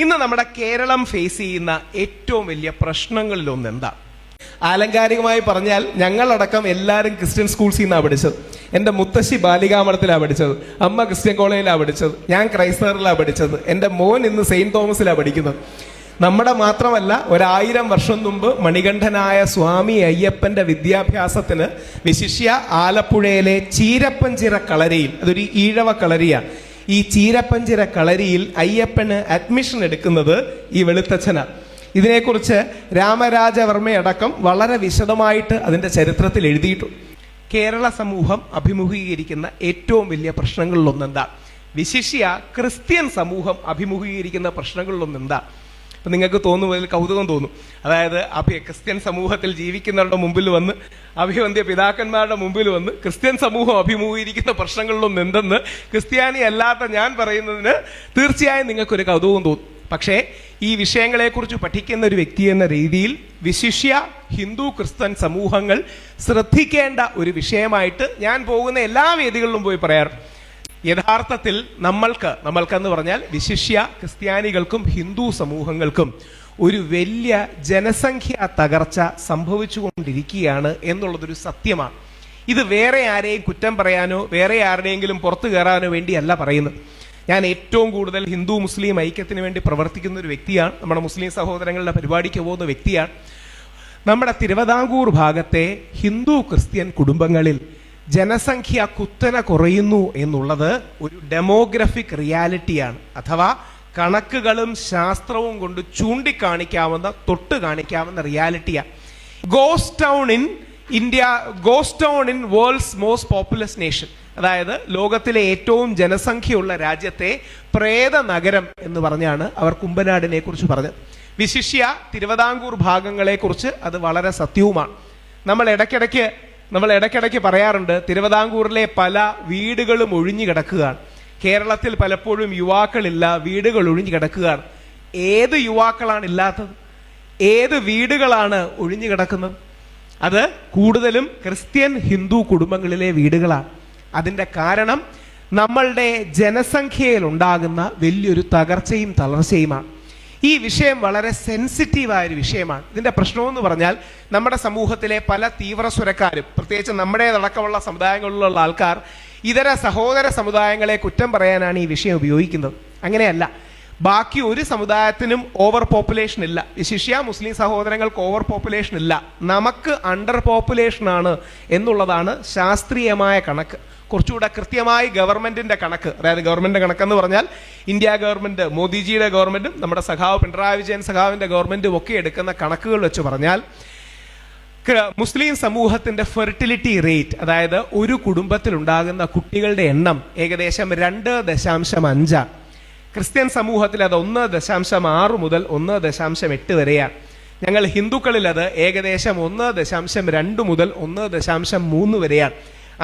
ഇന്ന് നമ്മുടെ കേരളം ഫേസ് ചെയ്യുന്ന ഏറ്റവും വലിയ പ്രശ്നങ്ങളിലൊന്ന് എന്താ? ആലങ്കാരികമായി പറഞ്ഞാൽ ഞങ്ങളടക്കം എല്ലാവരും ക്രിസ്ത്യൻ സ്കൂൾസിൽ നിന്നാണ് പഠിച്ചത്. എൻ്റെ മുത്തശ്ശി ബാലികാമഠത്തിലാണ് പഠിച്ചത്, അമ്മ ക്രിസ്ത്യൻ കോളേജിലാണ് പഠിച്ചത്, ഞാൻ ക്രൈസ്തവറിലാണ് പഠിച്ചത്, എൻ്റെ മോൻ ഇന്ന് സെയിൻറ് തോമസിലാണ് പഠിക്കുന്നത്. നമ്മുടെ മാത്രമല്ല, 1000 വർഷം മുമ്പ് മണികണ്ഠനായ സ്വാമി അയ്യപ്പന്റെ വിദ്യാഭ്യാസത്തിന് വിശിഷ്യ ആലപ്പുഴയിലെ ചീരപ്പഞ്ചിറ കളരിയിൽ, അതൊരു ഈഴവ കളരിയാണ്, ഈ ചീരപ്പഞ്ചിറ കളരിയിൽ അയ്യപ്പന് അഡ്മിഷൻ എടുക്കുന്നത് ഈ വെളുത്തച്ഛനാണ്. ഇതിനെക്കുറിച്ച് രാമരാജവർമ്മയടക്കം വളരെ വിശദമായിട്ട് അതിൻ്റെ ചരിത്രത്തിൽ എഴുതിയിട്ടു. കേരള സമൂഹം അഭിമുഖീകരിക്കുന്ന ഏറ്റവും വലിയ പ്രശ്നങ്ങളിലൊന്നെന്താ? വിശിഷ്യ ക്രിസ്ത്യൻ സമൂഹം അഭിമുഖീകരിക്കുന്ന പ്രശ്നങ്ങളിലൊന്നെന്താ? അപ്പം നിങ്ങൾക്ക് തോന്നുന്നതിൽ കൗതുകം തോന്നും. അതായത് ക്രിസ്ത്യൻ സമൂഹത്തിൽ ജീവിക്കുന്നവരുടെ മുമ്പിൽ വന്ന്, അഭിവന്ദ്യ പിതാക്കന്മാരുടെ മുമ്പിൽ വന്ന് ക്രിസ്ത്യൻ സമൂഹം അഭിമുഖീകരിക്കുന്ന പ്രശ്നങ്ങളിലൊന്നും എന്തെന്ന് ക്രിസ്ത്യാനി അല്ലാത്ത ഞാൻ പറയുന്നതിന് തീർച്ചയായും നിങ്ങൾക്കൊരു കൗതുകം തോന്നും. പക്ഷേ ഈ വിഷയങ്ങളെക്കുറിച്ച് പഠിക്കുന്ന ഒരു വ്യക്തി എന്ന രീതിയിൽ വിശിഷ്യ ഹിന്ദു ക്രിസ്ത്യൻ സമൂഹങ്ങൾ ശ്രദ്ധിക്കേണ്ട ഒരു വിഷയമായിട്ട് ഞാൻ പോകുന്ന എല്ലാ വേദികളിലും പോയി പറയാറ്. യഥാർത്ഥത്തിൽ നമ്മൾക്കെന്ന് പറഞ്ഞാൽ വിശിഷ്യ ക്രിസ്ത്യാനികൾക്കും ഹിന്ദു സമൂഹങ്ങൾക്കും ഒരു വലിയ ജനസംഖ്യാ തകർച്ച സംഭവിച്ചുകൊണ്ടിരിക്കുകയാണ് എന്നുള്ളതൊരു സത്യമാണ്. ഇത് വേറെ ആരെയും കുറ്റം പറയാനോ വേറെ ആരുടെയെങ്കിലും പുറത്തു കയറാനോ വേണ്ടിയല്ല പറയുന്നത്. ഞാൻ ഏറ്റവും കൂടുതൽ ഹിന്ദു മുസ്ലിം ഐക്യത്തിന് വേണ്ടി പ്രവർത്തിക്കുന്ന ഒരു വ്യക്തിയാണ്. നമ്മുടെ മുസ്ലിം സഹോദരങ്ങളുടെ പരിപാടിക്ക് പോകുന്ന വ്യക്തിയാണ്. നമ്മുടെ തിരുവിതാംകൂർ ഭാഗത്തെ ഹിന്ദു ക്രിസ്ത്യൻ കുടുംബങ്ങളിൽ ജനസംഖ്യ കുത്തനെ കുറയുന്നു എന്നുള്ളത് ഒരു ഡെമോഗ്രഫിക് റിയാലിറ്റിയാണ്. അഥവാ കണക്കുകളും ശാസ്ത്രവും കൊണ്ട് ചൂണ്ടിക്കാണിക്കാവുന്ന, തൊട്ട് കാണിക്കാവുന്ന റിയാലിറ്റിയാണ്. Ghost town in world's most populous nation, അതായത് ലോകത്തിലെ ഏറ്റവും ജനസംഖ്യയുള്ള രാജ്യത്തെ പ്രേത നഗരം എന്ന് പറഞ്ഞാണ് അവർ കുമ്പനാടിനെ കുറിച്ച് പറഞ്ഞത്. വിശിഷ്യ തിരുവിതാംകൂർ ഭാഗങ്ങളെ കുറിച്ച് അത് വളരെ സത്യവുമാണ്. നമ്മൾ ഇടയ്ക്കിടയ്ക്ക് പറയാറുണ്ട്, തിരുവിതാംകൂറിലെ പല വീടുകളും ഒഴിഞ്ഞു കിടക്കുകയാണ്. കേരളത്തിൽ പലപ്പോഴും യുവാക്കളില്ല, വീടുകൾ ഒഴിഞ്ഞു കിടക്കുകയാണ്. ഏത് യുവാക്കളാണ് ഇല്ലാത്തത്? ഏത് വീടുകളാണ് ഒഴിഞ്ഞു കിടക്കുന്നത്? അത് കൂടുതലും ക്രിസ്ത്യൻ ഹിന്ദു കുടുംബങ്ങളിലെ വീടുകളാണ്. അതിൻ്റെ കാരണം നമ്മളുടെ ജനസംഖ്യയിൽ ഉണ്ടാകുന്ന വലിയൊരു തകർച്ചയും തളർച്ചയുമാണ്. ഈ വിഷയം വളരെ സെൻസിറ്റീവായൊരു വിഷയമാണ്. ഇതിൻ്റെ പ്രശ്നമെന്ന് പറഞ്ഞാൽ നമ്മുടെ സമൂഹത്തിലെ പല തീവ്രസ്വരക്കാരും, പ്രത്യേകിച്ച് നമ്മുടേതടക്കമുള്ള സമുദായങ്ങളിലുള്ള ആൾക്കാർ ഇതര സഹോദര സമുദായങ്ങളെ കുറ്റം പറയാനാണ് ഈ വിഷയം ഉപയോഗിക്കുന്നത്. അങ്ങനെയല്ല. ബാക്കി ഒരു സമുദായത്തിനും ഓവർ പോപ്പുലേഷൻ ഇല്ല. വിശിഷ്യ മുസ്ലിം സഹോദരങ്ങൾക്ക് ഓവർ പോപ്പുലേഷൻ ഇല്ല. നമുക്ക് അണ്ടർ പോപ്പുലേഷനാണ് എന്നുള്ളതാണ് ശാസ്ത്രീയമായ കണക്ക്. കുറച്ചുകൂടെ കൃത്യമായി ഗവൺമെന്റിന്റെ കണക്ക്, അതായത് ഗവൺമെന്റിന്റെ കണക്കെന്ന് പറഞ്ഞാൽ ഇന്ത്യ ഗവൺമെന്റ്, മോദിജിയുടെ ഗവൺമെന്റും നമ്മുടെ സഖാവ് പിണറായി വിജയൻ സഖാവിന്റെ ഗവൺമെന്റും ഒക്കെ എടുക്കുന്ന കണക്കുകൾ വെച്ച് പറഞ്ഞാൽ മുസ്ലിം സമൂഹത്തിന്റെ ഫെർട്ടിലിറ്റി റേറ്റ്, അതായത് ഒരു കുടുംബത്തിൽ ഉണ്ടാകുന്ന കുട്ടികളുടെ എണ്ണം ഏകദേശം 2.5. ക്രിസ്ത്യൻ സമൂഹത്തിൽ അത് 1.6 മുതൽ 1.8 വരെയാണ്. ഞങ്ങൾ ഹിന്ദുക്കളിൽ അത് ഏകദേശം 1.2 മുതൽ 1.3 വരെയാണ്.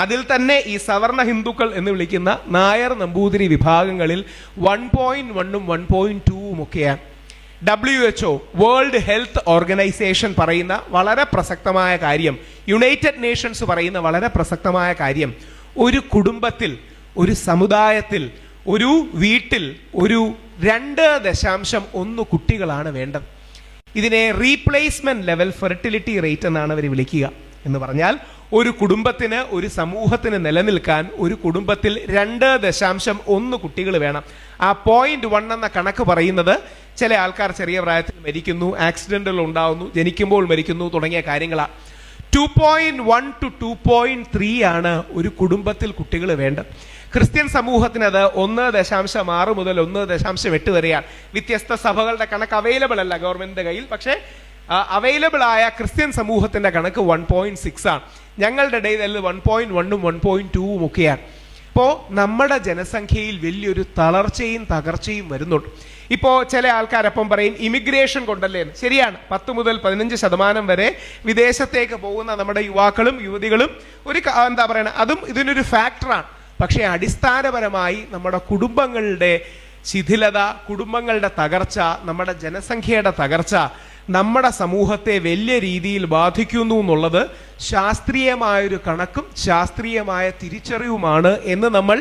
അതിൽ തന്നെ ഈ സവർണ ഹിന്ദുക്കൾ എന്ന് വിളിക്കുന്ന നായർ നമ്പൂതിരി വിഭാഗങ്ങളിൽ 1.1ഉം 1.2ഉം ഒക്കെയാണ്. WHO, വേൾഡ് ഹെൽത്ത് ഓർഗനൈസേഷൻ പറയുന്ന വളരെ പ്രസക്തമായ കാര്യം, യുണൈറ്റഡ് നേഷൻസ് പറയുന്ന വളരെ പ്രസക്തമായ കാര്യം, ഒരു കുടുംബത്തിൽ, ഒരു സമുദായത്തിൽ, ഒരു വീട്ടിൽ ഒരു 2.1 കുട്ടികളാണ് വേണ്ടത്. ഇതിനെ റീപ്ലേസ്മെന്റ് ലെവൽ ഫെർട്ടിലിറ്റി റേറ്റ് എന്നാണ് അവർ വിളിക്കുക. എന്ന് പറഞ്ഞാൽ ഒരു കുടുംബത്തിന്, ഒരു സമൂഹത്തിന് നിലനിൽക്കാൻ ഒരു കുടുംബത്തിൽ 2.1 കുട്ടികൾ വേണം. ആ 0.1 എന്ന കണക്ക് പറയുന്നത് ചില ആൾക്കാർ ചെറിയ പ്രായത്തിൽ മരിക്കുന്നു, ആക്സിഡന്റുകൾ ഉണ്ടാവുന്നു, ജനിക്കുമ്പോൾ മരിക്കുന്നു തുടങ്ങിയ കാര്യങ്ങളാണ്. 2.1 to 2.3 ആണ് ഒരു കുടുംബത്തിൽ കുട്ടികൾ വേണ്ടത്. ക്രിസ്ത്യൻ സമൂഹത്തിന് അത് 1.6 മുതൽ 1.8 വരെയാണ്. വ്യത്യസ്ത സഭകളുടെ കണക്ക് അവൈലബിൾ അല്ല ഗവൺമെന്റിന്റെ കയ്യിൽ. പക്ഷേ അവൈലബിൾ ആയ ക്രിസ്ത്യൻ സമൂഹത്തിന്റെ കണക്ക് 1.6 ആണ്. ഞങ്ങളുടെ ഇടയിൽ 1.1ഉം 1.2ഉം ഒക്കെയാണ്. ഇപ്പോൾ നമ്മുടെ ജനസംഖ്യയിൽ വലിയൊരു തളർച്ചയും തകർച്ചയും വരുന്നുണ്ട്. ഇപ്പോൾ ചില ആൾക്കാരപ്പം പറയും ഇമിഗ്രേഷൻ കൊണ്ടല്ലേ എന്ന്. ശരിയാണ്, 10 മുതൽ 15% വരെ വിദേശത്തേക്ക് പോകുന്ന നമ്മുടെ യുവാക്കളും യുവതികളും ഒരു എന്താ പറയുക, അതും ഇതിനൊരു ഫാക്ടറാണ്. പക്ഷേ അടിസ്ഥാനപരമായി നമ്മുടെ കുടുംബങ്ങളുടെ ശിഥിലത, കുടുംബങ്ങളുടെ തകർച്ച, നമ്മുടെ ജനസംഖ്യയുടെ തകർച്ച നമ്മുടെ സമൂഹത്തെ വലിയ രീതിയിൽ ബാധിക്കുന്നു എന്നുള്ളത് ശാസ്ത്രീയമായൊരു കണക്കും ശാസ്ത്രീയമായ തിരിച്ചറിവുമാണ് എന്ന് നമ്മൾ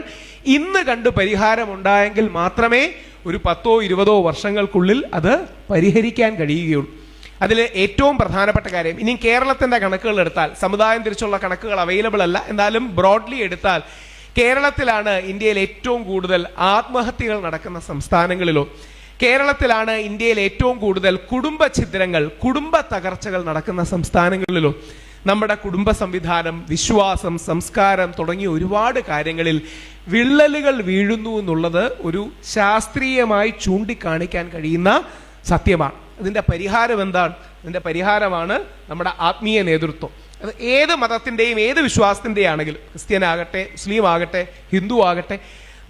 ഇന്ന് കണ്ട് പരിഹാരമുണ്ടായെങ്കിൽ മാത്രമേ ഒരു 10-20 വർഷങ്ങൾക്കുള്ളിൽ അത് പരിഹരിക്കാൻ കഴിയുകയുള്ളൂ. അതിൽ ഏറ്റവും പ്രധാനപ്പെട്ട കാര്യം, ഇനി കേരളത്തിന്റെ കണക്കുകൾ എടുത്താൽ, സമുദായം തിരിച്ചുള്ള കണക്കുകൾ അവൈലബിൾ അല്ല, എന്നാലും ബ്രോഡ്ലി എടുത്താൽ കേരളത്തിലാണ് ഇന്ത്യയിൽ ഏറ്റവും കൂടുതൽ ആത്മഹത്യകൾ നടക്കുന്ന സംസ്ഥാനങ്ങളിലോ, കേരളത്തിലാണ് ഇന്ത്യയിൽ ഏറ്റവും കൂടുതൽ കുടുംബ ഛിദ്രങ്ങൾ, കുടുംബ തകർച്ചകൾ നടക്കുന്ന സംസ്ഥാനങ്ങളിലോ, നമ്മുടെ കുടുംബ സംവിധാനം, വിശ്വാസം, സംസ്കാരം തുടങ്ങിയ ഒരുപാട് കാര്യങ്ങളിൽ വിള്ളലുകൾ വീഴുന്നു എന്നുള്ളത് ഒരു ശാസ്ത്രീയമായി ചൂണ്ടിക്കാണിക്കാൻ കഴിയുന്ന സത്യമാണ്. ഇതിന്റെ പരിഹാരം എന്താണ്? ഇതിന്റെ പരിഹാരമാണ് നമ്മുടെ ആത്മീയ നേതൃത്വം. അത് ഏത് മതത്തിന്റെയും ഏത് വിശ്വാസത്തിന്റെയും ആണെങ്കിലും, ക്രിസ്ത്യൻ ആകട്ടെ, മുസ്ലിം ആകട്ടെ, ഹിന്ദു ആകട്ടെ,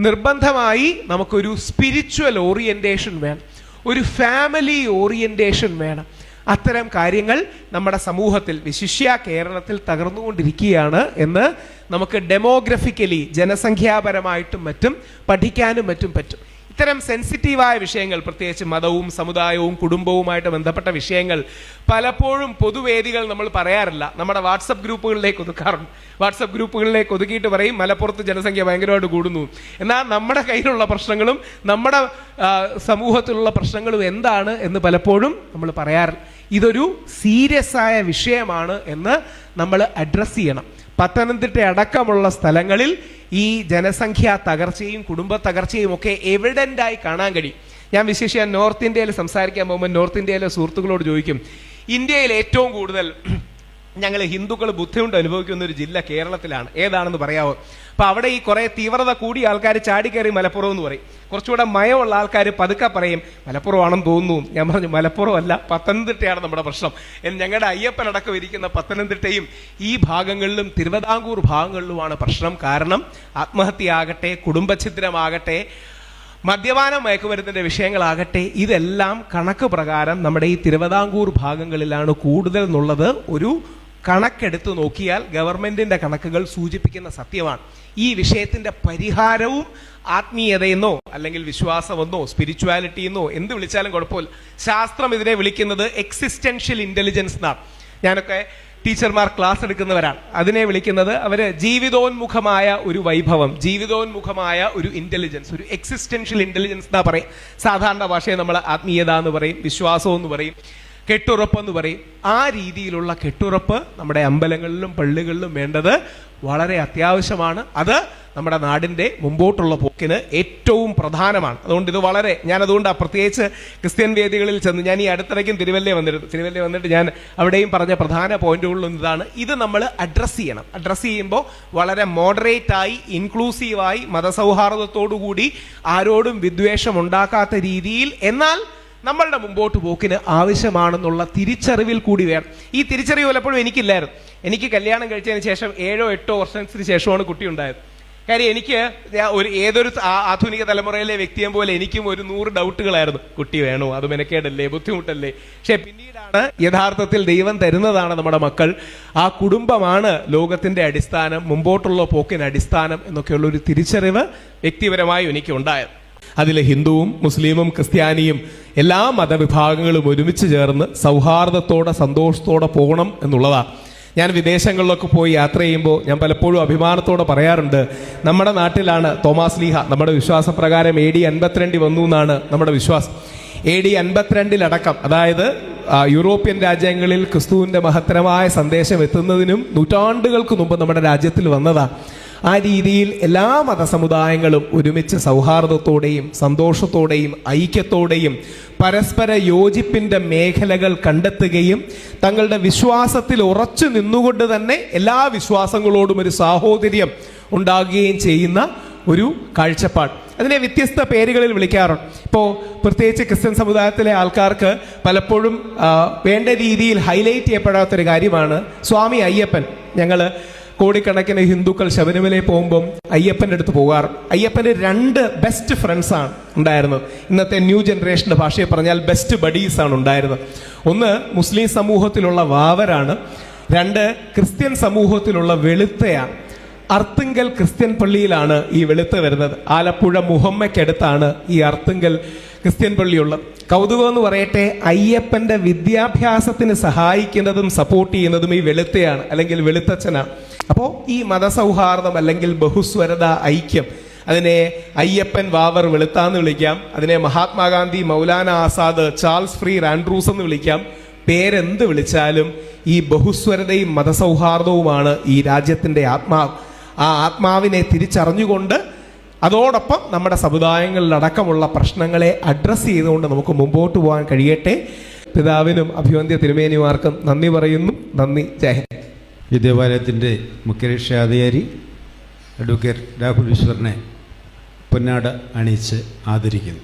നിർബന്ധമായി നമുക്കൊരു സ്പിരിച്വൽ ഓറിയന്റേഷൻ വേണം, ഒരു ഫാമിലി ഓറിയന്റേഷൻ വേണം. അത്തരം കാര്യങ്ങൾ നമ്മുടെ സമൂഹത്തിൽ, വിശിഷ്യ കേരളത്തിൽ തകർന്നുകൊണ്ടിരിക്കുകയാണ് എന്ന് നമുക്ക് ഡെമോഗ്രഫിക്കലി, ജനസംഖ്യാപരമായിട്ടും മറ്റും പഠിക്കാനും മറ്റും പറ്റും. ഇത്തരം സെൻസിറ്റീവായ വിഷയങ്ങൾ, പ്രത്യേകിച്ച് മതവും സമുദായവും കുടുംബവുമായിട്ട് ബന്ധപ്പെട്ട വിഷയങ്ങൾ പലപ്പോഴും പൊതുവേദികൾ നമ്മൾ പറയാറില്ല. നമ്മുടെ വാട്സപ്പ് ഗ്രൂപ്പുകളിലേക്ക് ഒതുക്കാറുണ്ട്. വാട്സപ്പ് ഗ്രൂപ്പുകളിലേക്ക് ഒതുക്കിയിട്ട് പറയും മലപ്പുറത്ത് ജനസംഖ്യ ഭയങ്കരമായിട്ട് കൂടുന്നു. എന്നാൽ നമ്മുടെ കയ്യിലുള്ള പ്രശ്നങ്ങളും നമ്മുടെ സമൂഹത്തിലുള്ള പ്രശ്നങ്ങളും എന്താണ് എന്ന് പലപ്പോഴും നമ്മൾ പറയാറില്ല. ഇതൊരു സീരിയസ് ആയ വിഷയമാണ് എന്ന് നമ്മൾ അഡ്രസ് ചെയ്യണം. പത്തനംതിട്ട അടക്കമുള്ള സ്ഥലങ്ങളിൽ ഈ ജനസംഖ്യാ തകർച്ചയും കുടുംബ തകർച്ചയും ഒക്കെ എവിഡൻ്റായി കാണാൻ കഴിയും. ഞാൻ വിശേഷിച്ച് നോർത്ത് ഇന്ത്യയിൽ സംസാരിക്കാൻ പോകുമ്പോൾ നോർത്ത് ഇന്ത്യയിലെ സുഹൃത്തുക്കളോട് ചോദിക്കും, ഇന്ത്യയിൽ ഏറ്റവും കൂടുതൽ ഞങ്ങൾ ഹിന്ദുക്കൾ ബുദ്ധിമുട്ട് അനുഭവിക്കുന്ന ഒരു ജില്ല കേരളത്തിലാണ്, ഏതാണെന്ന് പറയാമോ? അപ്പൊ അവിടെ ഈ കുറെ തീവ്രത കൂടിയ ആൾക്കാർ ചാടിക്കയറി മലപ്പുറം എന്ന് പറയും. കുറച്ചുകൂടെ മയമുള്ള ആൾക്കാർ പതുക്കെ പറയും മലപ്പുറമാണെന്ന് തോന്നുന്നു. ഞാൻ പറഞ്ഞു മലപ്പുറം അല്ല, പത്തനംതിട്ടയാണ് നമ്മുടെ പ്രശ്നം. ഞങ്ങളുടെ അയ്യപ്പനടക്കം ഇരിക്കുന്ന പത്തനംതിട്ടയും ഈ ഭാഗങ്ങളിലും തിരുവിതാംകൂർ ഭാഗങ്ങളിലുമാണ് പ്രശ്നം. കാരണം ആത്മഹത്യയാകട്ടെ, കുടുംബഛിദ്രമാകട്ടെ, മദ്യപാനം, മയക്കുമരുന്നിന്റെ വിഷയങ്ങളാകട്ടെ, ഇതെല്ലാം കണക്ക് പ്രകാരം നമ്മുടെ ഈ തിരുവിതാംകൂർ ഭാഗങ്ങളിലാണ് കൂടുതൽ എന്നുള്ളത് ഒരു കണക്കെടുത്ത് നോക്കിയാൽ ഗവൺമെന്റിന്റെ കണക്കുകൾ സൂചിപ്പിക്കുന്ന സത്യമാണ്. ഈ വിഷയത്തിന്റെ പരിഹാരവും ആത്മീയതയെന്നോ അല്ലെങ്കിൽ വിശ്വാസമെന്നോ സ്പിരിച്വാലിറ്റി എന്നോ എന്ത് വിളിച്ചാലും കുഴപ്പമില്ല. ശാസ്ത്രം ഇതിനെ വിളിക്കുന്നത് എക്സിസ്റ്റൻഷ്യൽ ഇന്റലിജൻസ് എന്നാണ്. ഞാനൊക്കെ ടീച്ചർമാർ ക്ലാസ് എടുക്കുന്നവരാണ്. അതിനെ വിളിക്കുന്നത് അവര് ജീവിതോന്മുഖമായ ഒരു വൈഭവം, ജീവിതോന്മുഖമായ ഒരു ഇന്റലിജൻസ്, ഒരു എക്സിസ്റ്റൻഷ്യൽ ഇന്റലിജൻസ് എന്നാ പറയും. സാധാരണ ഭാഷയെ നമ്മൾ ആത്മീയത എന്ന് പറയും, വിശ്വാസം എന്ന് പറയും, കെട്ടുറപ്പ് എന്ന് പറയും. ആ രീതിയിലുള്ള കെട്ടുറപ്പ് നമ്മുടെ അമ്പലങ്ങളിലും പള്ളികളിലും വേണ്ടത് വളരെ അത്യാവശ്യമാണ്. അത് നമ്മുടെ നാടിന്റെ മുമ്പോട്ടുള്ള പോക്കിന് ഏറ്റവും പ്രധാനമാണ്. അതുകൊണ്ട് ഇത് വളരെ, ഞാനതുകൊണ്ട് പ്രത്യേകിച്ച് ക്രിസ്ത്യൻ വേദികളിൽ ചെന്ന്, ഞാൻ ഈ അടുത്തിടയ്ക്കും തിരുവല്ല വന്നിട്ട് ഞാൻ അവിടെയും പറഞ്ഞ പ്രധാന പോയിന്റുകളിലൊന്നും ഇതാണ്. ഇത് നമ്മൾ അഡ്രസ്സ് ചെയ്യണം. അഡ്രസ്സ് ചെയ്യുമ്പോൾ വളരെ മോഡറേറ്റായി, ഇൻക്ലൂസീവായി, മതസൗഹാർദ്ദത്തോടുകൂടി, ആരോടും വിദ്വേഷം ഉണ്ടാക്കാത്ത രീതിയിൽ, എന്നാൽ നമ്മളുടെ മുമ്പോട്ട് പോക്കിന് ആവശ്യമാണെന്നുള്ള തിരിച്ചറിവിൽ കൂടി വേണം. ഈ തിരിച്ചറിവ് പലപ്പോഴും എനിക്കില്ലായിരുന്നു. എനിക്ക് കല്യാണം കഴിച്ചതിന് ശേഷം 7-8 വർഷത്തിന് ശേഷമാണ് കുട്ടി ഉണ്ടായത്. കാര്യം എനിക്ക് ഏതൊരു ആധുനിക തലമുറയിലെ വ്യക്തിയെ പോലെ എനിക്കും ഒരു 100 ഡൗട്ടുകളായിരുന്നു. കുട്ടി വേണോ, അത് മെനക്കേടല്ലേ, ബുദ്ധിമുട്ടല്ലേ? പക്ഷെ പിന്നീടാണ് യഥാർത്ഥത്തിൽ ദൈവം തരുന്നതാണ് നമ്മുടെ മക്കൾ, ആ കുടുംബമാണ് ലോകത്തിന്റെ അടിസ്ഥാനം, മുമ്പോട്ടുള്ള പോക്കിന് അടിസ്ഥാനം എന്നൊക്കെയുള്ള ഒരു തിരിച്ചറിവ് വ്യക്തിപരമായും എനിക്ക് ഉണ്ടായത്. അതിൽ ഹിന്ദുവും മുസ്ലിമും ക്രിസ്ത്യാനിയും എല്ലാ മതവിഭാഗങ്ങളും ഒരുമിച്ച് ചേർന്ന് സൗഹാർദ്ദത്തോടെ സന്തോഷത്തോടെ പോകണം എന്നുള്ളതാണ്. ഞാൻ വിദേശങ്ങളിലൊക്കെ പോയി യാത്ര ചെയ്യുമ്പോൾ ഞാൻ പലപ്പോഴും അഭിമാനത്തോടെ പറയാറുണ്ട്, നമ്മുടെ നാട്ടിലാണ് തോമാസ് ലീഹ, നമ്മുടെ വിശ്വാസപ്രകാരം AD 52 വന്നു എന്നാണ് നമ്മുടെ വിശ്വാസം. AD 52 അതായത് യൂറോപ്യൻ രാജ്യങ്ങളിൽ ക്രിസ്തുവിന്റെ മഹത്തരമായ സന്ദേശം എത്തുന്നതിനും നൂറ്റാണ്ടുകൾക്ക് മുമ്പ് നമ്മുടെ രാജ്യത്തിൽ വന്നതാണ്. ആ രീതിയിൽ എല്ലാ മതസമുദായങ്ങളും ഒരുമിച്ച് സൗഹാർദ്ദത്തോടെയും സന്തോഷത്തോടെയും ഐക്യത്തോടെയും പരസ്പര യോജിപ്പിന്റെ മേഖലകൾ കണ്ടെത്തുകയും തങ്ങളുടെ വിശ്വാസത്തിൽ ഉറച്ചു നിന്നുകൊണ്ട് തന്നെ എല്ലാ വിശ്വാസങ്ങളോടും ഒരു സാഹോദര്യം ഉണ്ടാകുകയും ചെയ്യുന്ന ഒരു കാഴ്ചപ്പാട്. അതിനെ വ്യത്യസ്ത പേരുകളിൽ വിളിക്കാറുണ്ട്. ഇപ്പോൾ പ്രത്യേകിച്ച് ക്രിസ്ത്യൻ സമുദായത്തിലെ ആൾക്കാർക്ക് പലപ്പോഴും വേണ്ട രീതിയിൽ ഹൈലൈറ്റ് ചെയ്യപ്പെടാത്തൊരു കാര്യമാണ് സ്വാമി അയ്യപ്പൻ. ഞങ്ങൾ കോടിക്കണക്കിന് ഹിന്ദുക്കൾ ശബരിമലയിൽ പോകുമ്പം അയ്യപ്പൻ്റെ അടുത്ത് പോകാറ്. അയ്യപ്പന് 2 ബെസ്റ്റ് ഫ്രണ്ട്സ് ആണ് ഉണ്ടായിരുന്നത്. ഇന്നത്തെ ന്യൂ ജനറേഷന്റെ ഭാഷയിൽ പറഞ്ഞാൽ ബെസ്റ്റ് ബഡീസ് ആണ് ഉണ്ടായിരുന്നത്. ഒന്ന് മുസ്ലിം സമൂഹത്തിലുള്ള വാവരാണ്, 2 ക്രിസ്ത്യൻ സമൂഹത്തിലുള്ള വെളുത്തയാണ്. അർത്തുങ്കൽ ക്രിസ്ത്യൻ പള്ളിയിലാണ് ഈ വെളുത്ത വരുന്നത്. ആലപ്പുഴ മുഹമ്മയ്ക്കടുത്താണ് ഈ അർത്തുങ്കൽ ക്രിസ്ത്യൻ പള്ളിയുള്ളത്. കൗതുകം എന്ന് പറയട്ടെ, അയ്യപ്പന്റെ വിദ്യാഭ്യാസത്തിന് സഹായിക്കുന്നതും സപ്പോർട്ട് ചെയ്യുന്നതും ഈ വെളുത്തയാണ്, അല്ലെങ്കിൽ വെളുത്തച്ഛനാണ്. അപ്പോൾ ഈ മതസൗഹാർദ്ദം അല്ലെങ്കിൽ ബഹുസ്വരത, ഐക്യം, അതിനെ അയ്യപ്പൻ വാവർ വെളുത്താന്ന് വിളിക്കാം, അതിനെ Mahatma Gandhi, Maulana Azad, Charles Freer Andrews എന്ന് വിളിക്കാം. പേരെന്ത് വിളിച്ചാലും ഈ ബഹുസ്വരതയും മതസൗഹാർദ്ദവുമാണ് ഈ രാജ്യത്തിൻ്റെ ആത്മാവ്. ആ ആത്മാവിനെ തിരിച്ചറിഞ്ഞുകൊണ്ട് അതോടൊപ്പം നമ്മുടെ സമുദായങ്ങളിലടക്കമുള്ള പ്രശ്നങ്ങളെ അഡ്രസ്സ് ചെയ്തുകൊണ്ട് നമുക്ക് മുമ്പോട്ട് പോകാൻ കഴിയട്ടെ. പിതാവിനും അഭിവന്ദ്യ തിരുമേനിമാർക്കും നന്ദി പറയുന്നു. നന്ദി. ജയ് ഹിന്ദ്. ഈ ദേവാലയത്തിൻ്റെ മുഖ്യരക്ഷാധികാരി അഡ്വക്കേറ്റ് രാഹുൽ ഈശ്വറിനെ പൊന്നാട അണിയിച്ച് ആദരിക്കുന്നു.